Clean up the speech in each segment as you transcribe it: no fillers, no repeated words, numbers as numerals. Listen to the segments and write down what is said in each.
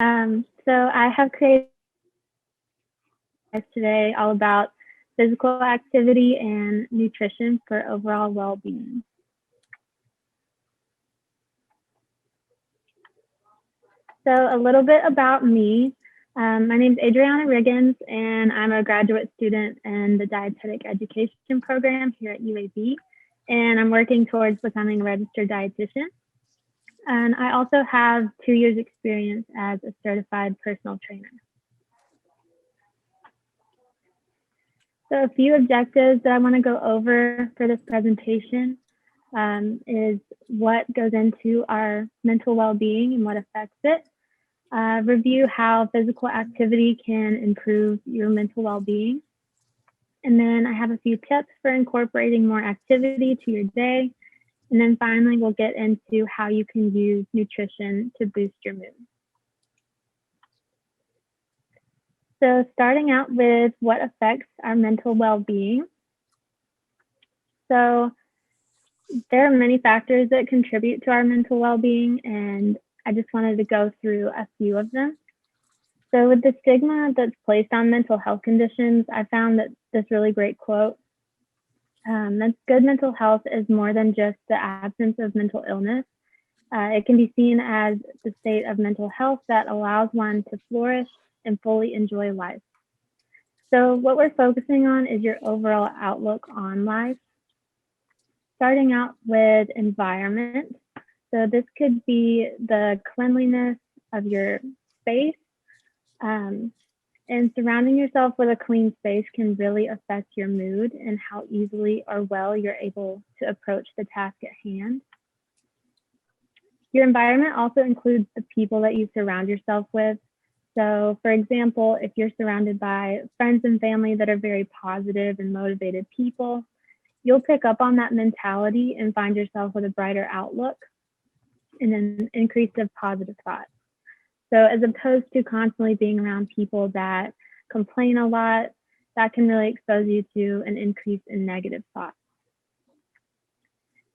So I have created today all about physical activity and nutrition for overall well-being. So a little bit about me. My name is Adrianna Riggins, and I'm a graduate student in the dietetic education program here at UAB. And I'm working towards becoming a registered dietitian. And I also have 2 years experience as a certified personal trainer. So a few objectives that I want to go over for this presentation is what goes into our mental well-being and what affects it. Review how physical activity can improve your mental well-being. And then I have a few tips for incorporating more activity to your day. And then finally, we'll get into how you can use nutrition to boost your mood. So starting out with what affects our mental well-being. So there are many factors that contribute to our mental well-being, and I just wanted to go through a few of them. So with the stigma that's placed on mental health conditions, I found that this really great quote, that good mental health is more than just the absence of mental illness. It can be seen as the state of mental health that allows one to flourish and fully enjoy life. So what we're focusing on is your overall outlook on life. Starting out with environment. So this could be the cleanliness of your space. And surrounding yourself with a clean space can really affect your mood and how easily or well you're able to approach the task at hand. Your environment also includes the people that you surround yourself with. So for example, if you're surrounded by friends and family that are very positive and motivated people, you'll pick up on that mentality and find yourself with a brighter outlook and an increase of positive thoughts. So as opposed to constantly being around people that complain a lot, that can really expose you to an increase in negative thoughts.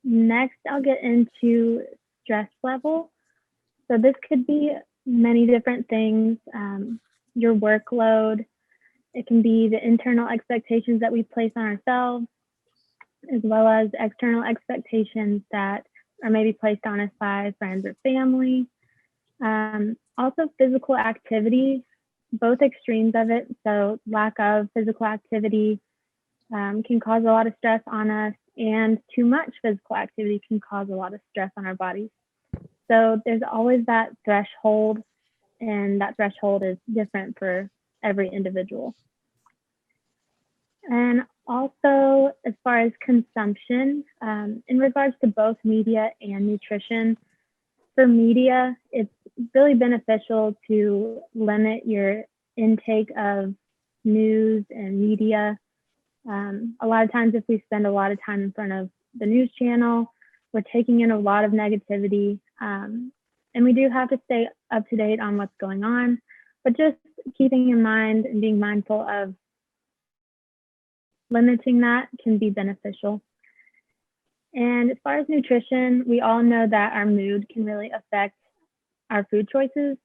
Next, I'll get into stress level. So this could be many different things. Your workload, it can be the internal expectations that we place on ourselves, as well as external expectations that are maybe placed on us by friends or family. Also physical activity, both extremes of it. So lack of physical activity can cause a lot of stress on us, and too much physical activity can cause a lot of stress on our bodies. So there's always that threshold, and that threshold is different for every individual. And also, as far as consumption, in regards to both media and nutrition, for media, it's really beneficial to limit your intake of news and media. A lot of times, if we spend a lot of time in front of the news channel, we're taking in a lot of negativity. And we do have to stay up to date on what's going on, but just keeping in mind and being mindful of limiting that can be beneficial. And as far as nutrition, we all know that our mood can really affect our food choices,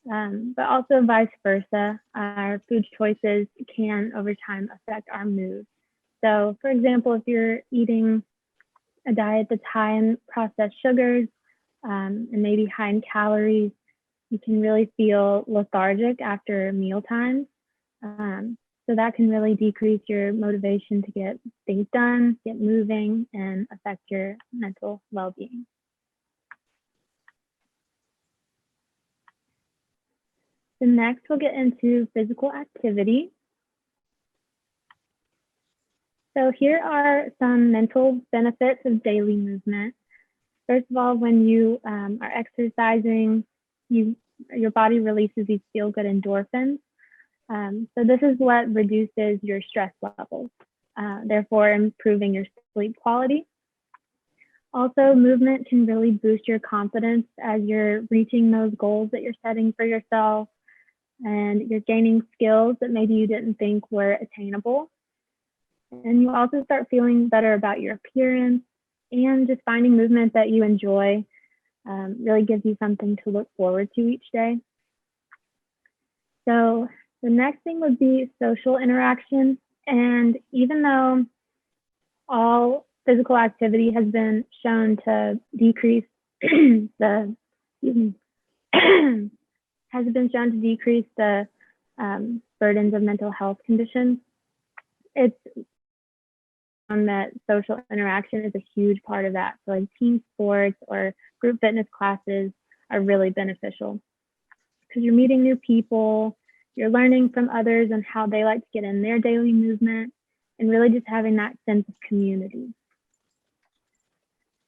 but also vice versa. Our food choices can over time affect our mood. So for example, if you're eating a diet that's high in processed sugars and maybe high in calories, you can really feel lethargic after meal times. So that can really decrease your motivation to get things done, get moving, and affect your mental well-being. So next, we'll get into physical activity. So here are some mental benefits of daily movement. First of all, when you are exercising, your body releases these feel-good endorphins. So this is what reduces your stress levels, therefore improving your sleep quality. Also, movement can really boost your confidence as you're reaching those goals that you're setting for yourself, and you're gaining skills that maybe you didn't think were attainable. And you also start feeling better about your appearance, and just finding movement that you enjoy really gives you something to look forward to each day. So the next thing would be social interaction. And even though all physical activity has been shown to decrease the has been shown to decrease the burdens of mental health conditions, it's shown that social interaction is a huge part of that. So like team sports or group fitness classes are really beneficial because you're meeting new people, you're learning from others and how they like to get in their daily movement, and really just having that sense of community.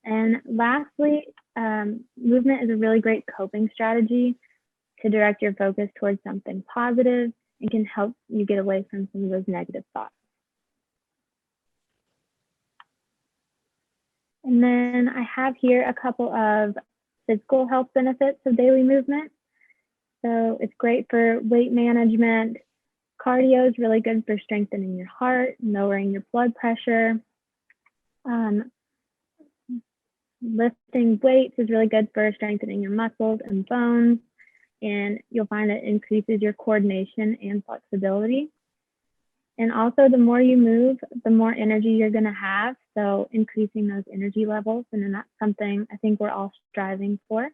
And lastly, movement is a really great coping strategy to direct your focus towards something positive and can help you get away from some of those negative thoughts. And then I have here a couple of physical health benefits of daily movement. So it's great for weight management. Cardio is really good for strengthening your heart, lowering your blood pressure. Lifting weights is really good for strengthening your muscles and bones, and you'll find it increases your coordination and flexibility. And also, the more you move, the more energy you're going to have. So increasing those energy levels, and then that's something I think we're all striving for.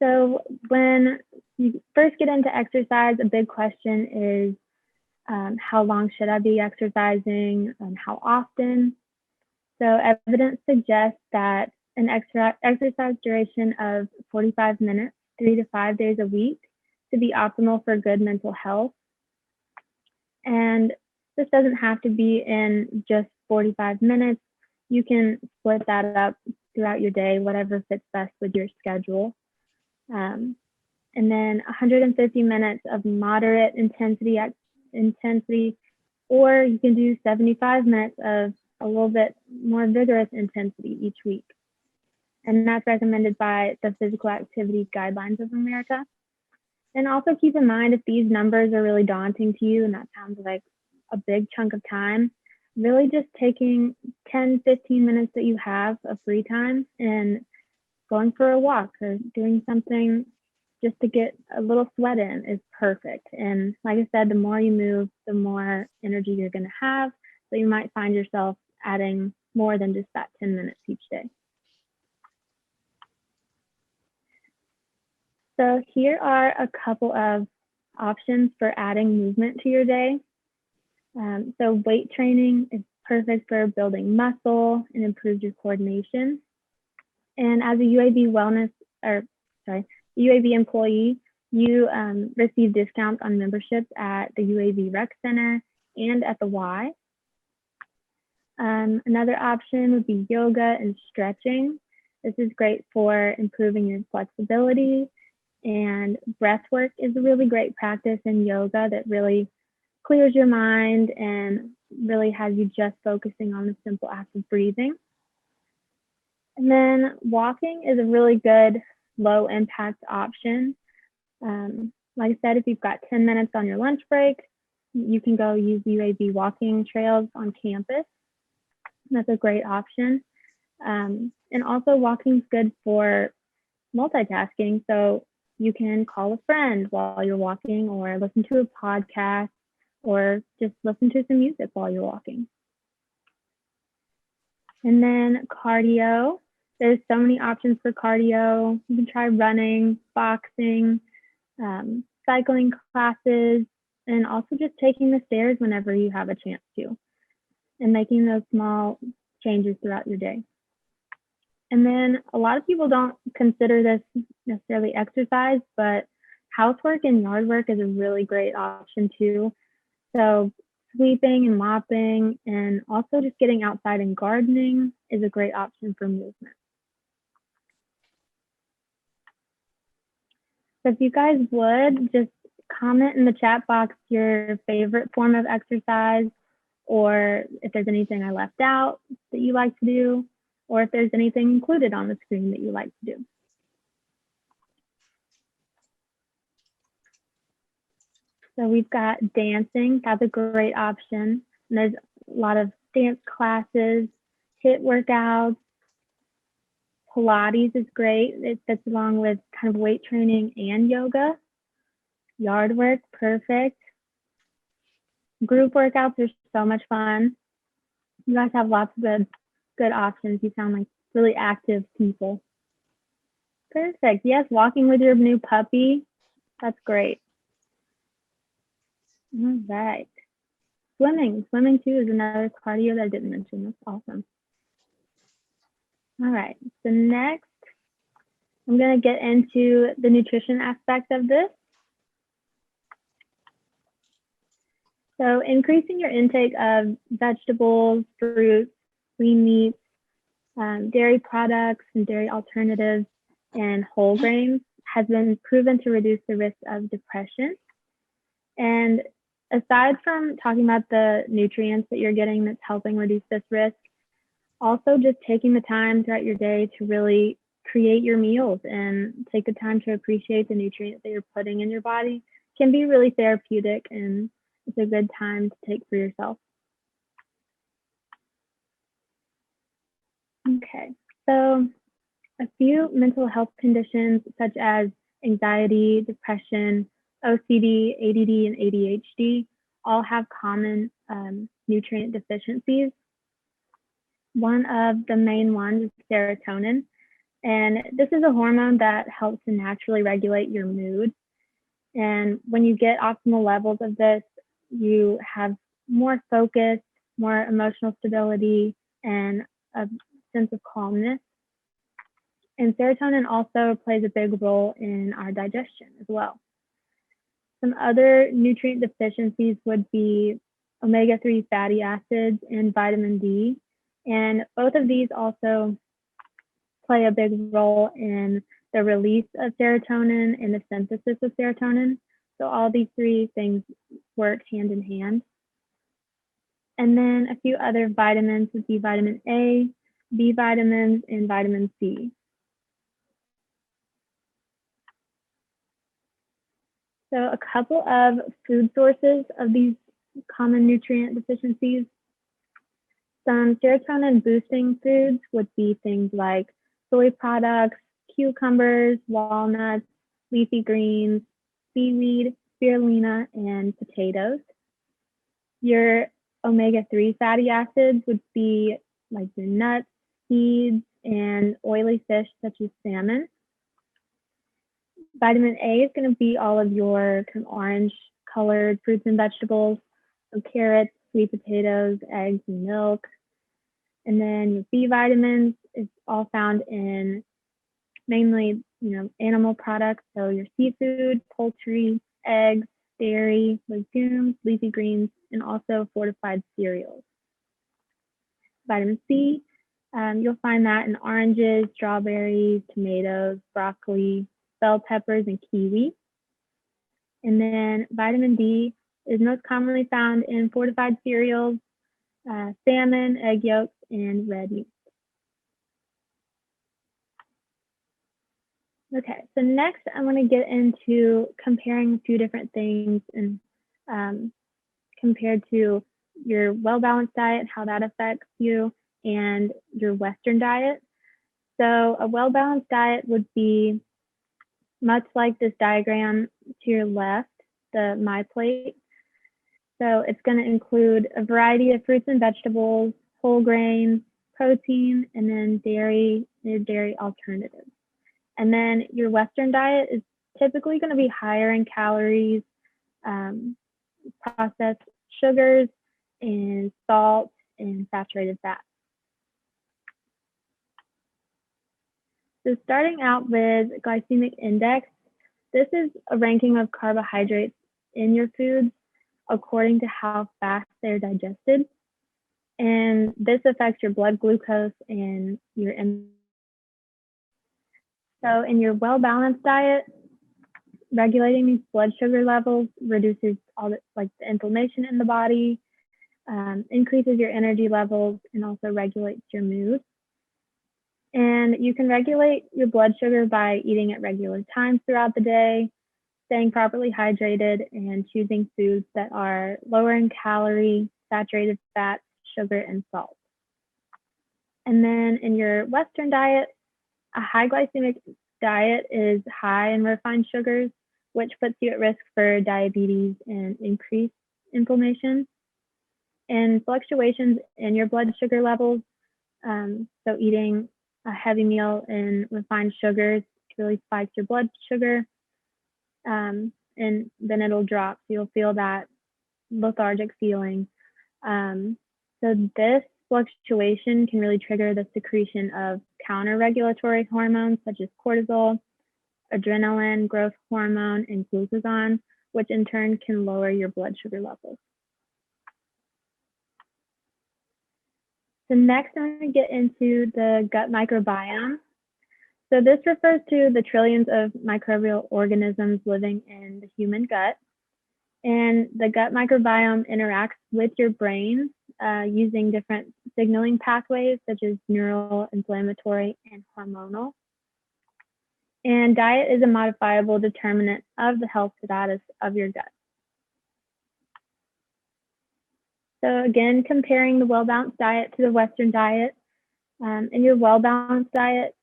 So when you first get into exercise, a big question is how long should I be exercising and how often? So evidence suggests that an exercise duration of 45 minutes, 3 to 5 days a week, to be optimal for good mental health. And this doesn't have to be in just 45 minutes. You can split that up throughout your day, whatever fits best with your schedule. And then 150 minutes of moderate intensity, or you can do 75 minutes of a little bit more vigorous intensity each week. And that's recommended by the Physical Activity Guidelines of America. And also keep in mind, if these numbers are really daunting to you and that sounds like a big chunk of time, really just taking 10, 15 minutes that you have of free time and going for a walk or doing something just to get a little sweat in is perfect. And like I said, the more you move, the more energy you're going to have. So you might find yourself adding more than just that 10 minutes each day. So here are a couple of options for adding movement to your day. So weight training is perfect for building muscle and improves your coordination. And as a UAB employee, you receive discounts on memberships at the UAB Rec Center and at the Y. Another option would be yoga and stretching. This is great for improving your flexibility, and breath work is a really great practice in yoga that really clears your mind and really has you just focusing on the simple act of breathing. And then walking is a really good low impact option. Like I said, if you've got 10 minutes on your lunch break, you can go use UAB walking trails on campus. That's a great option. And also walking is good for multitasking. So you can call a friend while you're walking, or listen to a podcast, or just listen to some music while you're walking. And then cardio. There's so many options for cardio. You can try running, boxing, cycling classes, and also just taking the stairs whenever you have a chance to, and making those small changes throughout your day. And then a lot of people don't consider this necessarily exercise, but housework and yard work is a really great option too. So sweeping and mopping, and also just getting outside and gardening is a great option for movement. So if you guys would just comment in the chat box your favorite form of exercise, or if there's anything I left out that you like to do, or if there's anything included on the screen that you like to do. So we've got dancing. That's a great option. And there's a lot of dance classes, HIIT workouts, Pilates is great. It fits along with kind of weight training and yoga. Yard work, perfect. Group workouts are so much fun. You guys have lots of good options. You sound like really active people. Perfect. Yes, walking with your new puppy. That's great. All right. Swimming. Swimming too is another cardio that I didn't mention. That's awesome. All right. So next, I'm going to get into the nutrition aspect of this. So increasing your intake of vegetables, fruits, lean meats, dairy products and dairy alternatives, and whole grains has been proven to reduce the risk of depression. And aside from talking about the nutrients that you're getting that's helping reduce this risk, also just taking the time throughout your day to really create your meals and take the time to appreciate the nutrients that you're putting in your body can be really therapeutic, and it's a good time to take for yourself. Okay, so a few mental health conditions such as anxiety, depression, OCD, ADD, and ADHD all have common nutrient deficiencies. One of the main ones is serotonin, and this is a hormone that helps to naturally regulate your mood. And when you get optimal levels of this, you have more focus, more emotional stability, and a sense of calmness. And serotonin also plays a big role in our digestion as well. Some other nutrient deficiencies would be omega-3 fatty acids and vitamin D. And both of these also play a big role in the release of serotonin and the synthesis of serotonin. So all these three things work hand in hand. And then a few other vitamins would be vitamin A, B vitamins, and vitamin C. So a couple of food sources of these common nutrient deficiencies. Some serotonin boosting foods would be things like soy products, cucumbers, walnuts, leafy greens, seaweed, spirulina, and potatoes. Your omega-3 fatty acids would be like your nuts, seeds, and oily fish such as salmon. Vitamin A is going to be all of your kind of orange colored fruits and vegetables, so carrots, sweet potatoes, eggs, and milk. And then your B vitamins is all found in mainly, animal products. So your seafood, poultry, eggs, dairy, legumes, leafy greens, and also fortified cereals. Vitamin C, you'll find that in oranges, strawberries, tomatoes, broccoli, bell peppers, and kiwi. And then vitamin D is most commonly found in fortified cereals, salmon, egg yolks, and red meat. Okay, so next I'm going to get into comparing a few different things and compared to your well-balanced diet, how that affects you, and your Western diet. So a well-balanced diet would be much like this diagram to your left, the My Plate. So it's going to include a variety of fruits and vegetables, whole grains, protein, and then dairy alternatives. And then your Western diet is typically going to be higher in calories, processed sugars, and salt, and saturated fats. So starting out with glycemic index, this is a ranking of carbohydrates in your foods according to how fast they're digested. And this affects your blood glucose and your. So in your well-balanced diet, regulating these blood sugar levels reduces all the inflammation in the body, increases your energy levels, and also regulates your mood. And you can regulate your blood sugar by eating at regular times throughout the day, staying properly hydrated, and choosing foods that are lower in calorie, saturated fats, sugar, and salt. And then in your Western diet, A high glycemic diet is high in refined sugars, which puts you at risk for diabetes and increased inflammation. And fluctuations in your blood sugar levels, so eating a heavy meal in refined sugars really spikes your blood sugar, and then it'll drop. So you'll feel that lethargic feeling. So this fluctuation can really trigger the secretion of counter-regulatory hormones such as cortisol, adrenaline, growth hormone, and glucagon, which in turn can lower your blood sugar levels. So next, I'm going to get into the gut microbiome. So this refers to the trillions of microbial organisms living in the human gut. And the gut microbiome interacts with your brain using different signaling pathways such as neural, inflammatory, and hormonal. And diet is a modifiable determinant of the health status of your gut. So again, comparing the well-balanced diet to the Western diet. In your well-balanced diet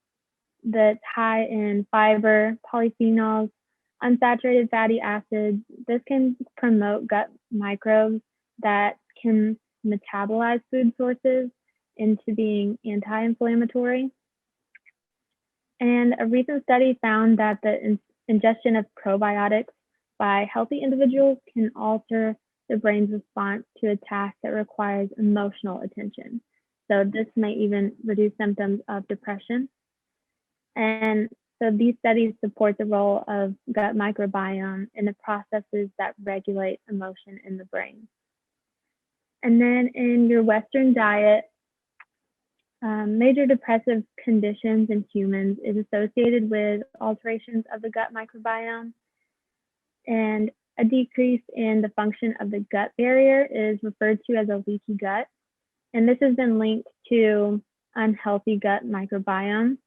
that's high in fiber, polyphenols, unsaturated fatty acids, this can promote gut microbes that can metabolize food sources into being anti-inflammatory. And a recent study found that the ingestion of probiotics by healthy individuals can alter the brain's response to a task that requires emotional attention. So this may even reduce symptoms of depression. And so these studies support the role of gut microbiome in the processes that regulate emotion in the brain. And then in your Western diet, major depressive conditions in humans is associated with alterations of the gut microbiome, and a decrease in the function of the gut barrier is referred to as a leaky gut. And this has been linked to unhealthy gut microbiome.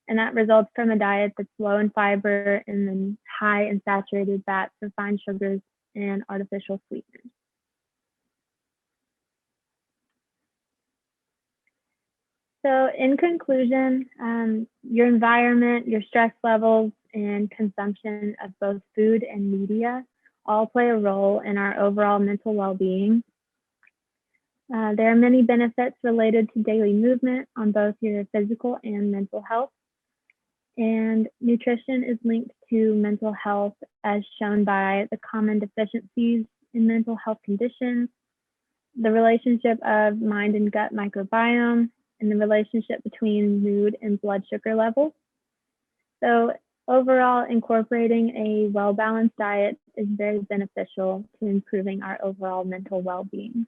And that results from a diet that's low in fiber and then high in saturated fats, refined sugars, and artificial sweeteners. So in conclusion, your environment, your stress levels, and consumption of both food and media all play a role in our overall mental well-being. There are many benefits related to daily movement on both your physical and mental health. And nutrition is linked to mental health as shown by the common deficiencies in mental health conditions, the relationship of mind and gut microbiome, and the relationship between mood and blood sugar levels. So overall, incorporating a well-balanced diet is very beneficial to improving our overall mental well-being.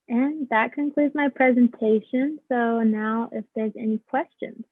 And that concludes my presentation. So now if there's any questions.